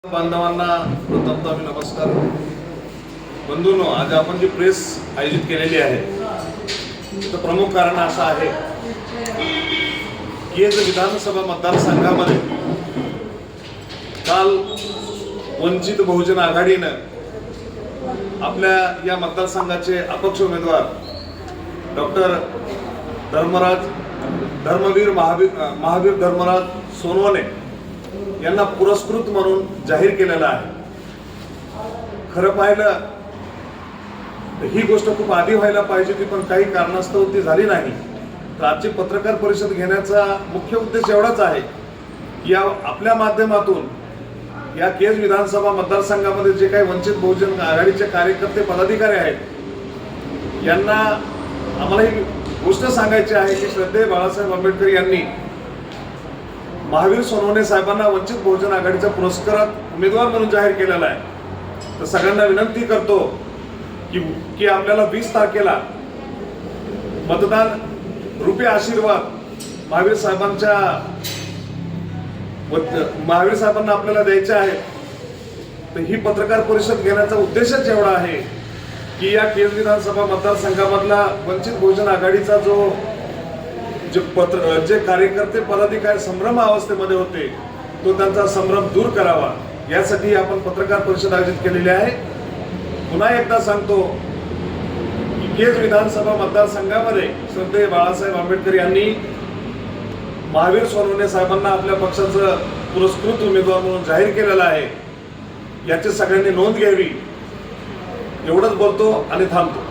बांधवांना प्रथमतः मी नमस्कार. बंधूंनो, आज आपण जी प्रेस आयोजित केलेली आहे तर प्रमुख कारण असं आहे की विधानसभा मतदारसंघामध्ये काल वंचित बहुजन आघाडीनं आपल्या या मतदारसंघाचे अपक्ष उमेदवार डॉक्टर धर्मवीर महावीर धर्मराज सोनवणे यांना पुरस्कृत म्हणून जाहीर केलेला आहे. खरं पाहिलं ही गोष्ट खूप आधी व्हायला पाहिजे होती, पण काही कारणास्तव ती झाली नाही. तर आजची पत्रकार परिषद घेण्याचा मुख्य उद्देश एवढाच आहे की या आपल्या माध्यमातून या केज विधानसभा मतदारसंघामध्ये जे काही वंचित बहुजन आघाडीचे कार्यकर्ते पदाधिकारी आहेत यांना आम्हाला ही गोष्ट सांगायची आहे की श्रद्धेय बाळासाहेब आंबेडकर यांनी महावीर सोनवणे साहेबांना वंचित बहुजन आघाडीच्या पुरस्कारात उमेदवार म्हणून जाहीर केलेला आहे. तर सगळ्यांना विनंती करतो की आपल्याला 20 तारखेला मतदान रुपी आशीर्वाद महावीर साहेबांना आपल्याला द्यायचे आहे. तर ही पत्रकार परिषद घेण्याचा उद्देशच एवढा आहे की या केज विधानसभा मतदारसंघामधला वंचित बहुजन आघाडीचा जे कार्यकर्ते पदाधिकारी संभ्रम अवस्थेमध्ये होते तो त्यांचा संभ्रम दूर करावा यासाठी आपण पत्रकार परिषद आयोजित केलेली आहे. पुन्हा एकदा सांगतो की केज विधानसभा मतदारसंघामध्ये श्रद्धेय बाळासाहेब आंबेडकर यांनी महावीर सोनवणे साहेबांना आपल्या पक्षाचं पुरस्कृत उमेदवार म्हणून जाहीर केलेला आहे. याची सगळ्यांनी नोंद घ्यावी. एवढंच बोलतो आणि थांबतो.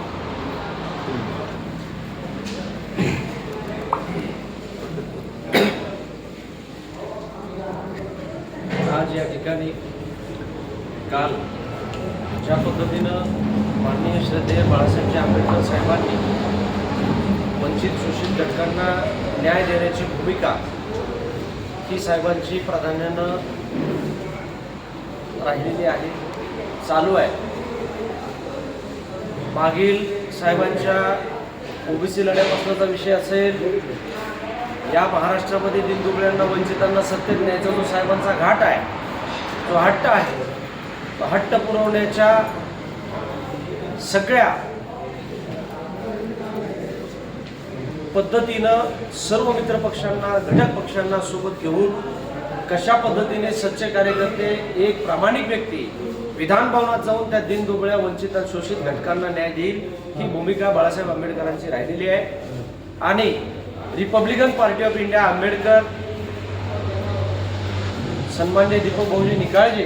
आज या ठिकाणी काल ज्या पद्धतीनं माननीय श्रद्धेय बाळासाहेब आंबेडकर साहेबांनी वंचित शोषित घटकांना न्याय देण्याची भूमिका ही साहेबांची प्राधान्यानं राहिलेली आहे, चालू आहे. मागील साहेबांच्या ओबीसी लढ्यापासूनचा विषय असेल, या महाराष्ट्रामध्ये दिनदुबळ्यांना वंचितांना सत्तेत न्यायचा जो साहेबांचा घाट आहे, जो हट्ट आहे, तो हट्ट पुरवण्याच्या सगळ्या पद्धतीनं सर्व मित्र पक्षांना, घटक पक्षांना सोबत घेऊन कशा पद्धतीने सच्चे कार्यकर्ते, एक प्रामाणिक व्यक्ती विधान भवनात जाऊन त्या दिनदुबळ्या वंचित शोषित घटकांना न्याय देईल ही भूमिका बाळासाहेब आंबेडकरांची राहिलेली आहे. आणि Republican party of India Ambedkar सन्माननीय दीपक भाऊजी निकाळजे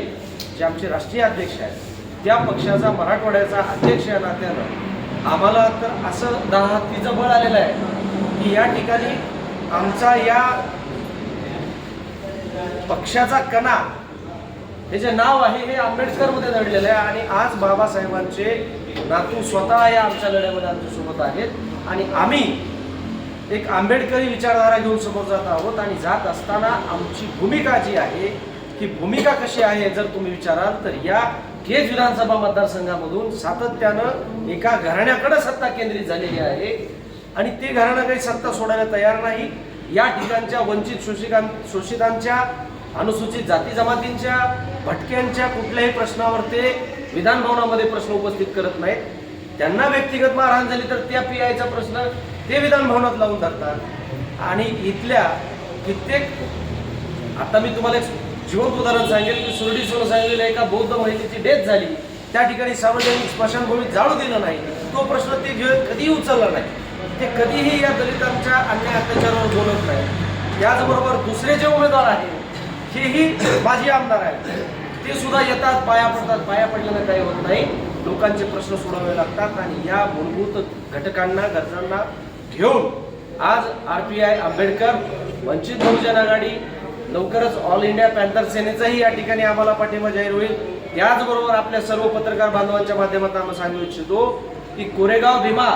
जे आमचे राष्ट्रीय अध्यक्ष आहेत, त्या पक्षाचा मराठवाड्याचा अध्यक्ष या नात्यानं आम्हाला तर असं 10 हत्तीचं बळ आलेलं आहे की या ठिकाणी आमचा या पक्षाचा कणा हे जे नाव आहे हे आंबेडकरमध्ये दडलेलं आहे. आणि आज बाबासाहेबांचे नातू स्वतः या आमच्या लढ्यामध्ये आमच्यासोबत आहेत आणि आम्ही एक आंबेडकरी विचारधारा घेऊन समोर जात आहोत. आणि जात असताना आमची भूमिका जी आहे ही भूमिका कशी आहे जर तुम्ही विचाराल तर या केज विधानसभा मतदारसंघामधून सातत्यानं एका घराण्याकडे सत्ता केंद्रित झालेली आहे आणि ते घराणं काही सत्ता सोडायला तयार नाही. या ठिकाणच्या वंचित शोषितांच्या, अनुसूचित जाती जमातींच्या, भटक्यांच्या कुठल्याही प्रश्नावर ते विधान भवनामध्ये प्रश्न उपस्थित करत नाहीत. त्यांना व्यक्तिगत मारहाण झाली तर त्या पीआयचा प्रश्न ते विधान भवनात लावून धरतात. आणि इथल्या कित्येक, आता मी तुम्हाला एक जिवंत उदाहरण सांगेल की सुरडी सोनं सांगितलेलं एका बौद्ध महिलेची डेथ झाली, त्या ठिकाणी सार्वजनिक स्मशानभूमीत जाळू दिलं नाही, तो प्रश्न ते कधीही उचलला नाही. ते कधीही या दलितांच्या अन्याय अत्याचारावर बोलत नाही. त्याचबरोबर दुसरे जे उमेदवार आहेत हेही माजी आमदार आहेत, ते सुद्धा येतात, पाया पडतात. पाया पडल्यानं काही होत नाही, लोकांचे प्रश्न सोडवावे लागतात. आणि या मूलभूत घटकांना, गरजांना घेऊन आज RPI आंबेडकर, वंचित बहुजन आघाडी, लवकरच ऑल इंडिया पॅन्थर सेनेचाही या ठिकाणी आम्हाला पाठिंबा जाहीर होईल. त्याचबरोबर आपल्या सर्व पत्रकार बांधवांच्या माध्यमातून आम्ही सांगू इच्छितो की कोरेगाव भीमा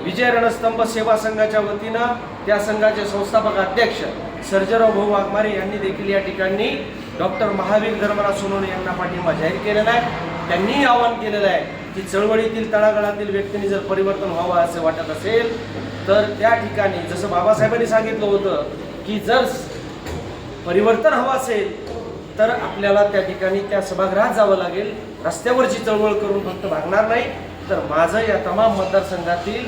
विजय रणस्तंभ सेवा संघाच्या वतीनं त्या संघाचे संस्थापक अध्यक्ष सर्जेराव भाऊ वाघमारे यांनी देखील या ठिकाणी डॉक्टर महावीर धर्मराज सोनवणे यांना पाठिंबा जाहीर केलेला आहे. त्यांनीही आवाहन केलेलं आहे की चळवळीतील तळागाळातील व्यक्तींनी जर परिवर्तन व्हावं असे वाटत असेल तर त्या ठिकाणी जसं बाबासाहेबांनी सांगितलं होतं की जर परिवर्तन हवं असेल तर आपल्याला त्या ठिकाणी त्या सभागृहात जावं लागेल. रस्त्यावरची चळवळ करून फक्त भागणार नाही, तर माझं या तमाम मतदारसंघातील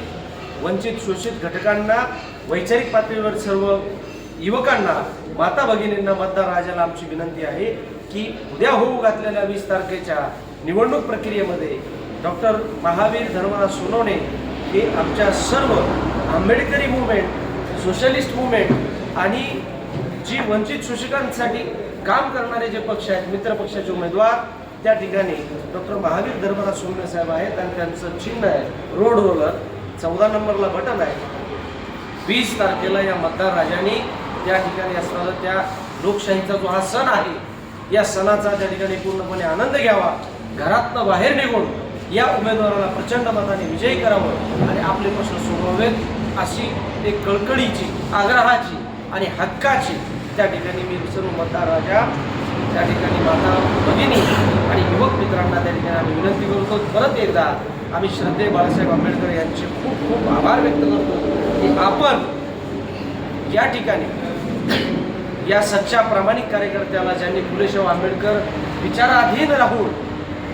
वंचित शोषित घटकांना, वैचारिक पातळीवर सर्व युवकांना, माता भगिनींना, मतदार राजाला आमची विनंती आहे की उद्या होऊ घातलेल्या 20 तारखेच्या निवडणूक प्रक्रियेमध्ये डॉक्टर महावीर धर्मराज सोनवणे हे आमच्या सर्व आंबेडकरी मुवमेंट, सोशलिस्ट मुवमेंट आणि जी वंचित शोषितांसाठी काम करणारे जे पक्ष आहेत, मित्र पक्षाचे उमेदवार, त्या ठिकाणी डॉक्टर महावीर धर्मराज सोनवणे साहेब आहेत आणि त्यांचं चिन्ह आहे रोड रोलर, 14 नंबरला बटन आहे. 20 तारखेला या मतदार राजांनी त्या ठिकाणी असणारा त्या लोकशाहीचा जो हा सण आहे, या सणाचा त्या ठिकाणी पूर्णपणे आनंद घ्यावा. घरातनं बाहेर निघून या उमेदवाराला प्रचंड मताने विजयी करावं आणि आपले प्रश्न सोडवावेत अशी एक कळकळीची, आग्रहाची आणि हक्काची त्या ठिकाणी मी सर्व मतदार राजा, त्या ठिकाणी माता भगिनी आणि युवक मित्रांना त्या ठिकाणी आम्ही विनंती करतो. परत एकदा आम्ही श्रद्धेय बाळासाहेब आंबेडकर यांचे खूप खूप आभार व्यक्त करतो की आपण या ठिकाणी या सच्चा प्रामाणिक कार्यकर्त्याला, ज्यांनी फुलेशाह आंबेडकर विचाराधीन राहून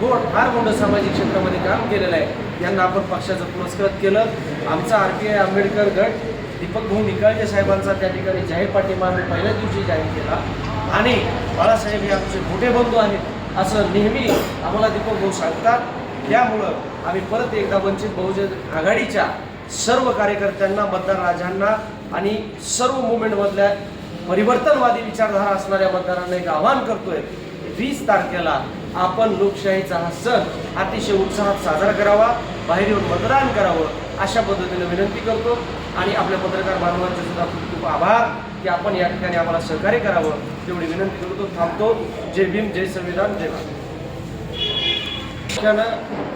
फार मोठं सामाजिक क्षेत्रामध्ये काम केलेलं आहे, यांना आपण पक्षाचं पुरस्कृत केलं. आमचा RPI आंबेडकर गट दीपक भाऊ निकाळजे साहेबांचा त्या ठिकाणी जाहीर पाठिंबा आम्ही पहिल्या दिवशी जाहीर केला आणि बाळासाहेब हे आमचे मोठे बंधू आहेत असं नेहमी आम्हाला दीपक भाऊ सांगतात. त्यामुळं आम्ही परत एकदा वंचित बहुजन आघाडीच्या सर्व कार्यकर्त्यांना, मतदार राजांना आणि सर्व मुवमेंटमधल्या परिवर्तनवादी विचारधारा असणाऱ्या मतदारांना एक आवाहन करतोय. 20 तारखेला आपण लोकशाहीचा हा सण अतिशय उत्साहात साजरा करावा, बाहेर येऊन मतदान करावं अशा पद्धतीने विनंती करतो आणि आपल्या पत्रकार बांधवांचे सुद्धा खूप खूप आभार की आपण या ठिकाणी आम्हाला सहकार्य करावं तेवढी विनंती करतो. थांबतो. जय भीम, जय संविधान, जय भारत.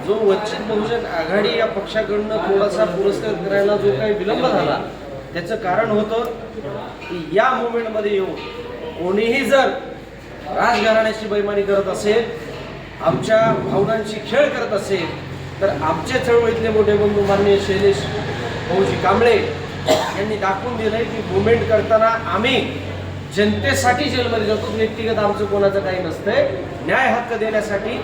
जो वंचित बहुजन आघाडी या पक्षाकडनं थोडासा पुरस्कार करायला जो काही विलंब झाला, त्याचं कारण होतं की या मुवमेंटमध्ये येऊन कोणीही जर राजघराण्याची बैमानी करत असेल, आमच्या भावनांची खेळ करत असेल, तर आमच्या चळवळीतले मोठे बंधू माननीय शैलेश भाऊजी कांबळे यांनी दाखवून दिलंय की मुवमेंट करताना आम्ही जनतेसाठी जेलमध्ये जातो. व्यक्तिगत आमचं कोणाचं काही नसतंय. न्याय हक्क देण्यासाठी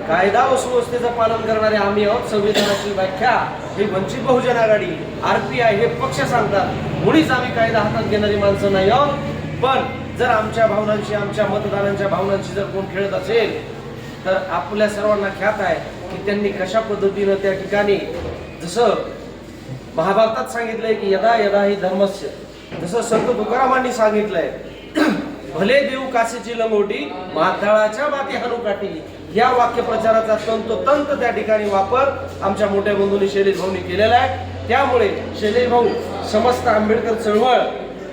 कायदा व सुव्यवस्थेचं पालन करणारे आम्ही आहोत. संविधानाची व्याख्या ही वंचित बहुजन आघाडी, RPI हे पक्ष सांगतात. मुळीच आम्ही कायदा हातात घेणारी माणसं नाही आहोत. पण जर आमच्या भावनांची, आमच्या मतदारांच्या भावनांची जर कोण खेळत असेल, तर आपल्या सर्वांना ख्यात आहे की त्यांनी कशा पद्धतीनं त्या ठिकाणी, जसं महाभारतात सांगितलंय की यदा यदा ही धर्मस्य, जसं संत तुकारामांनी सांगितलंय भले देऊ कासेची लंगोटी, माथाळाच्या माती हनुकाठी, या वाक्यप्रचाराचा तंतोतंत त्या ठिकाणी वापर आमच्या मोठ्या बंधूंनी शैलेश भाऊंनी केलेला आहे. त्यामुळे शैलेश भाऊ, समस्त आंबेडकर चळवळ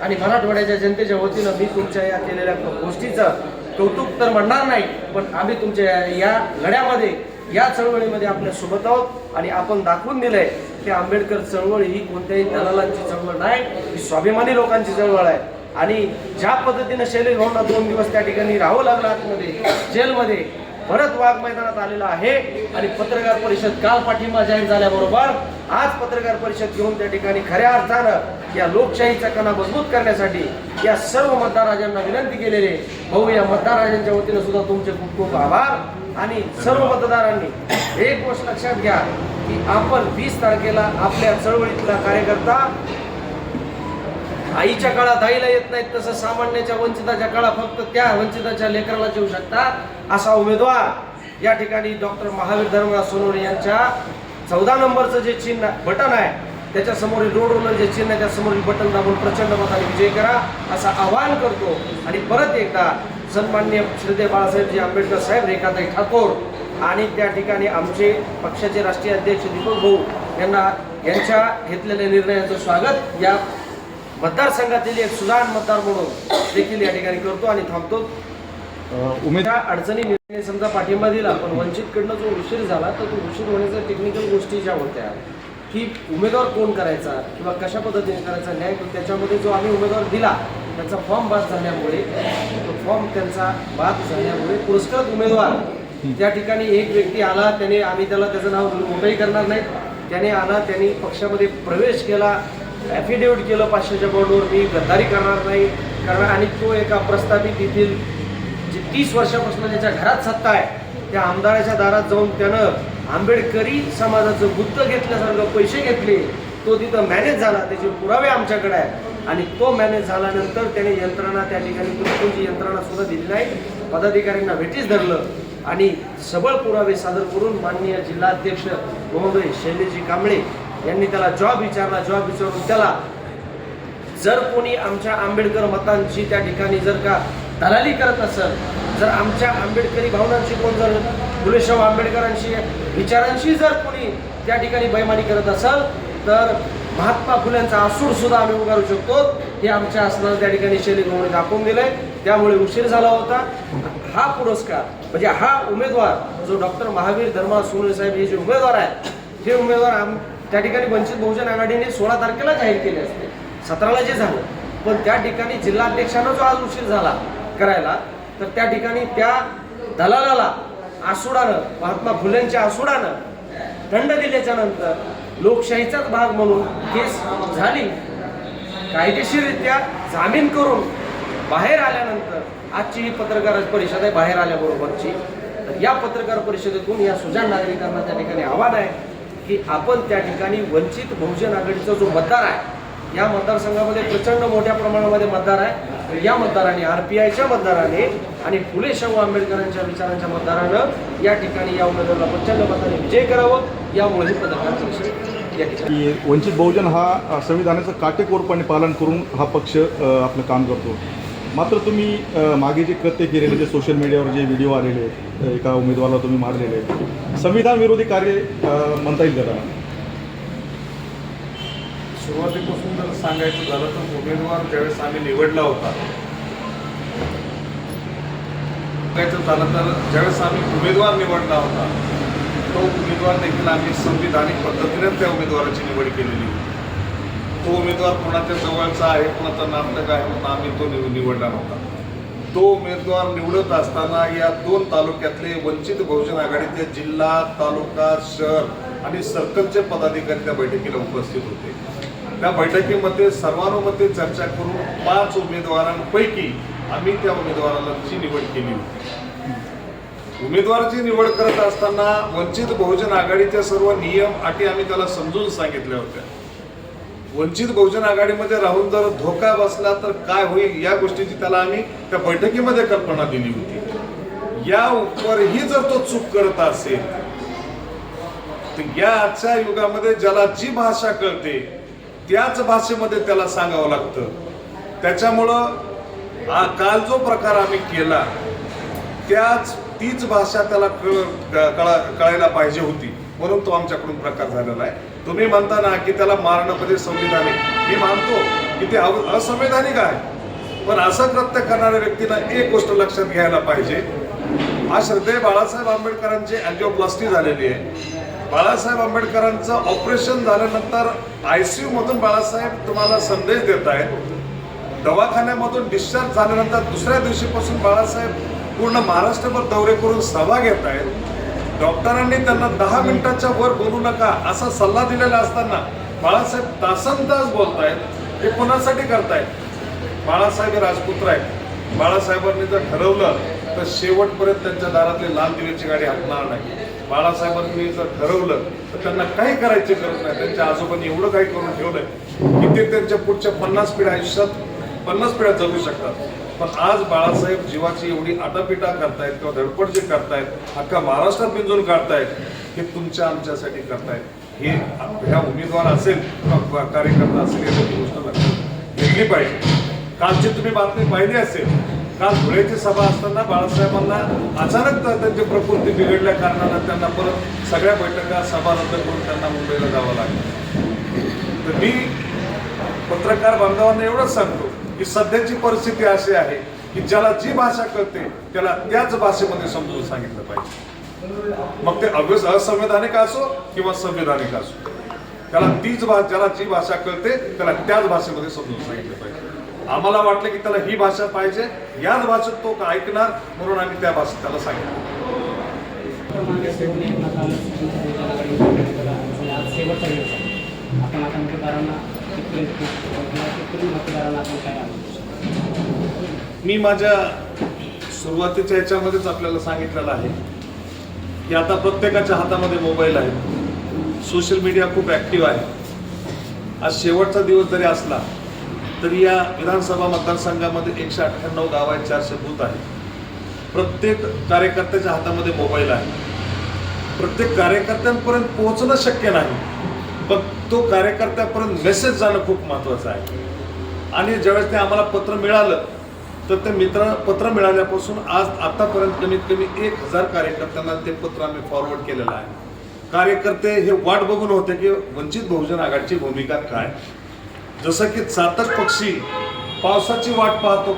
आणि मराठवाड्याच्या जनतेच्या वतीनं मी तुमच्या या केलेल्या गोष्टीचं कौतुक तर म्हणणार नाही, पण आम्ही तुमच्या या लढ्यामध्ये, या चळवळीमध्ये आपल्या सोबत आहोत आणि आपण दाखवून दिलंय की आंबेडकर चळवळ ही कोणत्याही दलालांची चळवळ नाही, ही स्वाभिमानी लोकांची चळवळ आहे. आणि ज्या पद्धतीनं शैलेश भाऊंना 2 दिवस त्या ठिकाणी राहावं लागलं आतमध्ये, जेलमध्ये, भरत वाघ मैदानात आलेला आहे आणि पत्रकार परिषद काल पाठिंबा जाहीर झाल्याबरोबर आज पत्रकार परिषद घेऊन त्या ठिकाणी खऱ्या अर्थानं या लोकशाहीचा कणा मजबूत करण्यासाठी या सर्व मतदार राजांना विनंती केलेली. भाऊ, या मतदार राजांच्या वतीनं सुद्धा तुमचे खूप खूप आभार. आणि सर्व मतदारांनी एक गोष्ट लक्षात घ्या की आपण 20 तारखेला आपल्या चळवळीतला कार्यकर्ता, आईच्या काळात आईला येत नाहीत तसं सामान्याच्या वंचिताच्या काळात फक्त त्या वंचिताच्या लेकराला येऊ शकतात असा उमेदवार या ठिकाणी डॉक्टर महावीर धर्मराज सोनवणे यांच्या 14 नंबरचं जे चिन्ह बटन आहे, त्याच्या समोरील रोड रोलर जे चिन्ह आहे, त्या समोरील बटन दाबून प्रचंड मताने विजय करा असं आवाहन करतो. आणि परत एकदा सन्माननीय श्रद्धेय बाळासाहेबजी आंबेडकर साहेब, रेखाताई ठाकूर आणि त्या ठिकाणी आमचे पक्षाचे राष्ट्रीय अध्यक्ष दीपक भाऊ यांच्या घेतलेल्या निर्णयाचं स्वागत या मतदारसंघातील एक सुजाण मतदार म्हणून देखील या ठिकाणी करतो आणि थांबतो. उमेदवार अडचणी निर्णय समजा पाठिंबा दिला, पण वंचितकडनं जो उशीर झाला तर तो उशीर होण्याच्या टेक्निकल गोष्टी ज्या होत्या की उमेदवार कोण करायचा किंवा कशा पद्धतीने करायचा न्याय, त्याच्यामध्ये जो आम्ही उमेदवार दिला त्याचा फॉर्म बाद झाल्यामुळे, तो फॉर्म त्यांचा बाद झाल्यामुळे पुरस्कृत उमेदवार त्या ठिकाणी एक व्यक्ती आला, त्याने, आम्ही त्याचं नाव मोठंही करणार नाही, त्याने आला, त्यांनी पक्षामध्ये प्रवेश केला, ॲफिडेव्हिट केलं 500च्या बोर्डवर, मी गद्दारी करणार नाही कारण, आणि तो एका प्रस्थापित येथील जे 30 वर्षापासून ज्याच्या घरात सत्ता आहे त्या आमदाराच्या दारात जाऊन त्यानं आंबेडकरी समाजाचं बुद्ध घेतल्यासारखं पैसे घेतले, तो तिथं मॅनेज झाला, त्याचे पुरावे आमच्याकडे आहेत आणि तो मॅनेज झाल्यानंतर त्याने यंत्रणा त्या ठिकाणी कोणती यंत्रणा सुद्धा दिली नाही, पदाधिकाऱ्यांना भेटीस धरलं आणि सबळ पुरावे सादर करून माननीय जिल्हाध्यक्ष महोदय शैलेशजी कांबळे यांनी त्याला जॉब विचारून त्याला जर कोणी आमच्या आंबेडकर मतांची त्या ठिकाणी जर का दलाली करत असेल, जर आमच्या आंबेडकरी भावनांची कोण जर फुले शाहू आंबेडकरांशी विचारांशी जर कोणी त्या ठिकाणी बैमानी करत असेल तर महात्मा फुल्यांचा आसूड सुद्धा आम्ही उगारू शकतो, हे आमच्या असणार त्या ठिकाणी शैली गवळी दाखवून दिलंय. त्यामुळे उशीर झाला होता. हा पुरस्कार म्हणजे हा उमेदवार जो डॉक्टर महावीर धर्मराज सोनवणे साहेब हे जे उमेदवार आहेत, हे उमेदवार त्या ठिकाणी वंचित बहुजन आघाडीने 16 तारखेला जाहीर केले असते, 17ला जे झालं, पण त्या ठिकाणी जिल्हाध्यक्षांना जो आज उशीर झाला करायला, तर त्या ठिकाणी त्या दलालाला आसुडानं, महात्मा फुलेंच्या आसुडानं दंड दिल्याच्या नंतर लोकशाहीचाच भाग म्हणून केस झाली, कायदेशीररित्या जामीन करून बाहेर आल्यानंतर आजची ही पत्रकार परिषद आहे बाहेर आल्याबरोबरची. तर या पत्रकार परिषदेतून या सुजाण नागरिकांना त्या ठिकाणी आव्हान आहे की आपण त्या ठिकाणी वंचित बहुजन आघाडीचा जो मतदार आहे, या मतदारसंघामध्ये प्रचंड मोठ्या प्रमाणामध्ये मतदार आहे, तर या मतदाराने RPIच्या मतदाराने आणि फुले शाहू आंबेडकरांच्या विचारांच्या मतदारानं या ठिकाणी या उमेदवाराला प्रचंड मताने विजय करावं. यामुळे ही पत्रकार परिषद या ठिकाणी वंचित बहुजन हा संविधानाचं काटेकोरपणे पालन करून हा पक्ष आपलं काम करतो. मात्र तुम्ही मागे जे कृत्य केलेले, जे सोशल मीडियावर जे व्हिडिओ आलेले, एका उमेदवाराला तुम्ही मारलेले, संविधान विरोधी कार्य म्हणता येईल का? सुरुवातीपासून जर सांगायचं झालं तर उमेदवार ज्यावेळेस आम्ही निवडला होता, सांगायचं झालं तर ज्यावेळेस आम्ही उमेदवार निवडला होता तो उमेदवार देखील आम्ही संविधानिक पद्धतीने त्या उमेदवाराची निवड केलेली होती. तो उमेदवार कोणाच्या जवळचा आहे, कोणाचा नातलग आहे म्हणून आम्ही तो निवडला नव्हता. तो उमेदवार निवडत असताना या 2 तालुक्यातले वंचित बहुजन आघाडीचे जिल्हा, तालुका, शहर आणि सर्कलचे पदाधिकारी त्या बैठकीला उपस्थित होते. त्या बैठकीमध्ये सर्वानुमते चर्चा करून 5 उमेदवारांपैकी आम्ही त्या उमेदवाराची निवड केली होती. उमेदवाराची निवड करत असताना वंचित बहुजन आघाडीचे सर्व नियम, अटी आम्ही त्याला समजून सांगितल्या होत्या. वंचित बहुजन आघाडीमध्ये राहून जर धोका बसला तर काय होईल या गोष्टीची त्याला आम्ही त्या बैठकीमध्ये कल्पना दिली होती. यावरही जर तो चूक करत असेल तर या आजच्या युगामध्ये ज्याला जी भाषा कळते त्याच भाषेमध्ये त्याला सांगावं लागतं. त्याच्यामुळं काल जो प्रकार आम्ही केला तीच भाषा त्याला कळायला पाहिजे होती, म्हणून तो आमच्याकडून प्रकार झालेला आहे. तुम्ही म्हणता ना की त्याला मारणं म्हणजे संविधानिक, मी मानतो की ते असंवैधानिक आहे, पण असं कृत्य करणाऱ्या व्यक्तीनं एक गोष्ट लक्षात घ्यायला पाहिजे. आज श्रद्धेय बाळासाहेब आंबेडकरांची अँजिओप्लास्टी झालेली आहे. बाळासाहेब आंबेडकरांचं ऑपरेशन झाल्यानंतर ICU मधून बाळासाहेब तुम्हाला संदेश देत आहेत. दवाखान्यामधून डिस्चार्ज झाल्यानंतर दुसऱ्या दिवशीपासून बाळासाहेब पूर्ण महाराष्ट्रभर दौरे करून सभा घेत आहेत. डॉक्टरांनी त्यांना 10 मिनिटाच्या वर बोलू नका असा सल्ला दिलेला असताना बाळासाहेब तासनतास बोलतायत. हे कोणासाठी करतायत? बाळासाहेब हे राजपुत्र आहेत. बाळासाहेबांनी जर ठरवलं तर शेवटपर्यंत त्यांच्या दारातली लाल दिव्याची गाडी हटणार नाही. बाळासाहेबांनी जर ठरवलं तर त्यांना काही करायची गरज नाही. त्यांच्या आजोबांनी एवढं काही करून ठेवलंय की ते त्यांच्या पुढच्या 50 पिढ्या आयुष्यात 50 पिढ्या जगू शकतात. पण आज बाळासाहेब जीवाची एवढी आटापिटा करतायत किंवा धडपड जे करतायत, अख्खा महाराष्ट्रात पिंजून काढतायत, हे तुमच्या आमच्यासाठी करतायत. हे ह्या उमेदवार असेल किंवा कार्यकर्ता असेल याची गोष्ट लक्षात घेतली पाहिजे. कालची तुम्ही बातमी पाहिली असेल, काल धुळ्याची सभा असताना बाळासाहेबांना अचानक त्यांची प्रकृती बिघडल्या कारणानं त्यांना परत सगळ्या बैठका सभा रद्द करून त्यांना मुंबईला जावं लागलं. तर मी पत्रकार बांधवांना एवढंच सांगतो की सध्याची परिस्थिती अशी आहे की ज्याला जी भाषा कळते त्याला त्याच भाषेमध्ये समजून सांगितलं पाहिजे. मग ते असंवैधानिक असो किंवा संविधानिक असो, त्याला ज्याला जी भाषा कळते त्याला त्याच भाषेमध्ये समजून सांगितलं पाहिजे. आम्हाला वाटलं की त्याला ही भाषा पाहिजे, याच भाषेत तो ऐकणार, म्हणून आम्ही त्या भाषेत त्याला सांगितलं. मी माझ्या सुरुवातीच्या याच्यामध्येच आपल्याला सांगितलेलं आहे की आता प्रत्येकाच्या हातामध्ये मोबाईल आहे, सोशल मीडिया खूप ॲक्टिव्ह आहे. आज शेवटचा दिवस जरी असला तरी या विधानसभा मतदारसंघामध्ये 198 गाव आहेत, 400 बूथ आहे. प्रत्येक कार्यकर्त्याच्या हातामध्ये मोबाईल आहे. प्रत्येक कार्यकर्त्यांपर्यंत पोहोचणं शक्य नाही, पण तो कार्यकर्त्यापर्यंत मेसेज जाणं खूप महत्त्वाचं आहे. आणि ज्यावेळेस ते आम्हाला पत्र मिळालं तर ते पत्र मिळाल्यापासून आज आतापर्यंत कमीत कमी 1000 कार्यकर्त्यांना ते पत्र आम्ही फॉरवर्ड केलेलं आहे. कार्यकर्ते हे वाट बघून होते की वंचित बहुजन आघाडीची भूमिका काय. जसं की चातक पक्षी पावसाची वाट पाहतो,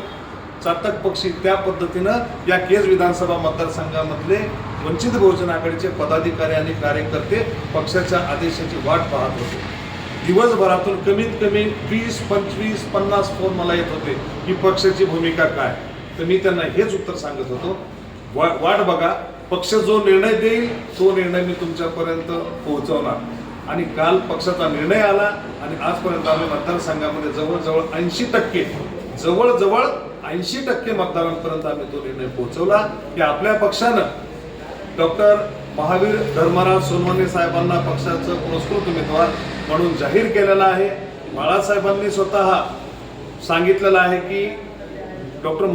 चातक पक्षी त्या पद्धतीनं या केज विधानसभा मतदारसंघामधले वंचित बहुजन आघाडीचे पदाधिकारी आणि कार्यकर्ते पक्षाच्या आदेशाची वाट पाहत होते. दिवसभरातून कमीत कमी 20, 25, 50 फोन मला येत होते की पक्षाची भूमिका काय. तर मी त्यांना हेच उत्तर सांगत होतो, वाट बघा, पक्ष जो निर्णय देईल तो निर्णय मी तुमच्यापर्यंत पोहोचवणार. आणि काल पक्षाचा निर्णय आला आणि आजपर्यंत आम्ही मतदारसंघामध्ये जवळजवळ 80% मतदारांपर्यंत आम्ही तो निर्णय पोहोचवला की आपल्या पक्षानं डॉक्टर महावीर धर्मराज सोनवणे साहेबांना पक्षाचं पुरस्कृत उमेदवार म्हणून जाहीर केलेला आहे. बाळासाहेबांनी स्वतः सांगितलेलं आहे की डॉक्टर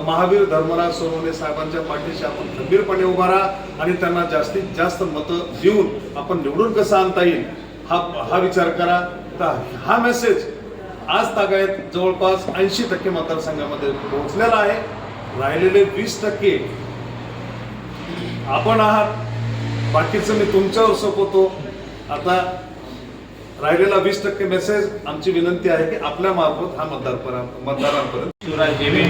महावीर धर्मराज सोनवणे साहेबांच्या पाठीशी आपण खंबीरपणे उभा राहा आणि त्यांना जास्तीत जास्त मतं देऊन आपण निवडून कसं आणता येईल हा विचार करा. तर हा मेसेज आज तागायत जवळपास 80% मतदारसंघामध्ये पोहोचलेला आहे. राहिलेले 20% आपण आहात, बाकीचं मी तुमच्यावर सोपवतो. आता राहिलेला 20% मेसेज आमची विनंती आहे की आपल्या मार्फत हा मतदारांपर्यंत. शिवराज देवे,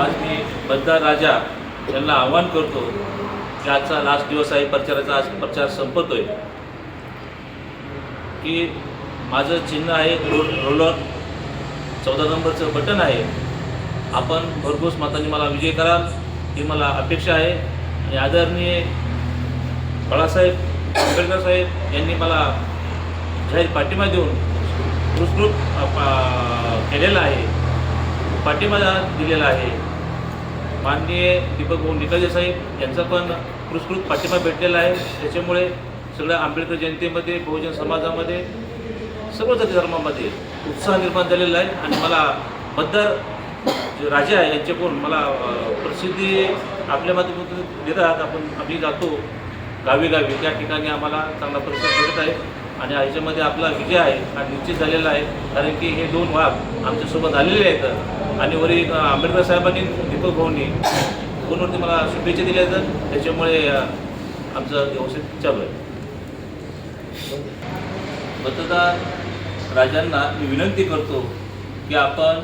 आज मी मतदार राजा यांना आव्हान करतो की आजचा लास्ट दिवस आहे प्रचाराचा, आज प्रचार संपतोय, की माझं चिन्ह आहे रोलर, 14 नंबरचं बटन आहे. आपण भरघोस मतांनी मला विजय कराल ही मला अपेक्षा आहे. आणि आदरणीय बाळासाहेब आंबेडकर साहेब यांनी मला जाहीर पाठिंबा देऊन पुरस्कृत केलेला आहे, पाठिंबा दिलेला आहे. माननीय दीपक भाऊ निकालजे साहेब यांचा पण पुरस्कृत पाठिंबा भेटलेला आहे. त्याच्यामुळे सगळ्या आंबेडकर जनतेमध्ये, बहुजन समाजामध्ये, सर्व जाती धर्मामध्ये उत्साह निर्माण झालेला आहे. आणि मला मतदार जे राजे आहे यांच्याकडून मला प्रसिद्धी आपल्या माध्यमातून देतात. आम्ही जातो गावी, त्या ठिकाणी आम्हाला चांगला प्रतिसाद भेटत आहे. आणि ह्याच्यामध्ये आपला विजय आहे हा निश्चित झालेला आहे, कारण की हे 2 वाघ आमच्यासोबत आलेले आहेत. आणि वरी आंबेडकर साहेबांनी, दीपक भाऊंनी फोनवरती मला शुभेच्छा दिल्या आहेत. त्याच्यामुळे आमचं व्यवस्थित चालू आहे. मतदार राजांना मी विनंती करतो की आपण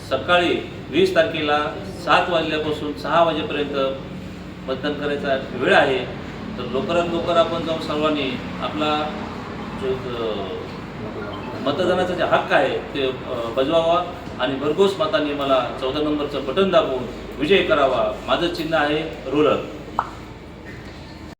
सकाळी 20 तारखेला 7 वाजल्यापासून 6 वाजेपर्यंत मतदान करायचा वेळ आहे. तर लवकरात लवकर आपण जाऊन सर्वांनी आपला जो मतदानाचा जे हक्क आहे ते बजवावा आणि भरघोस मतांनी मला 14 नंबरचं बटन दाबून विजय करावा. माझं चिन्ह आहे रोलर.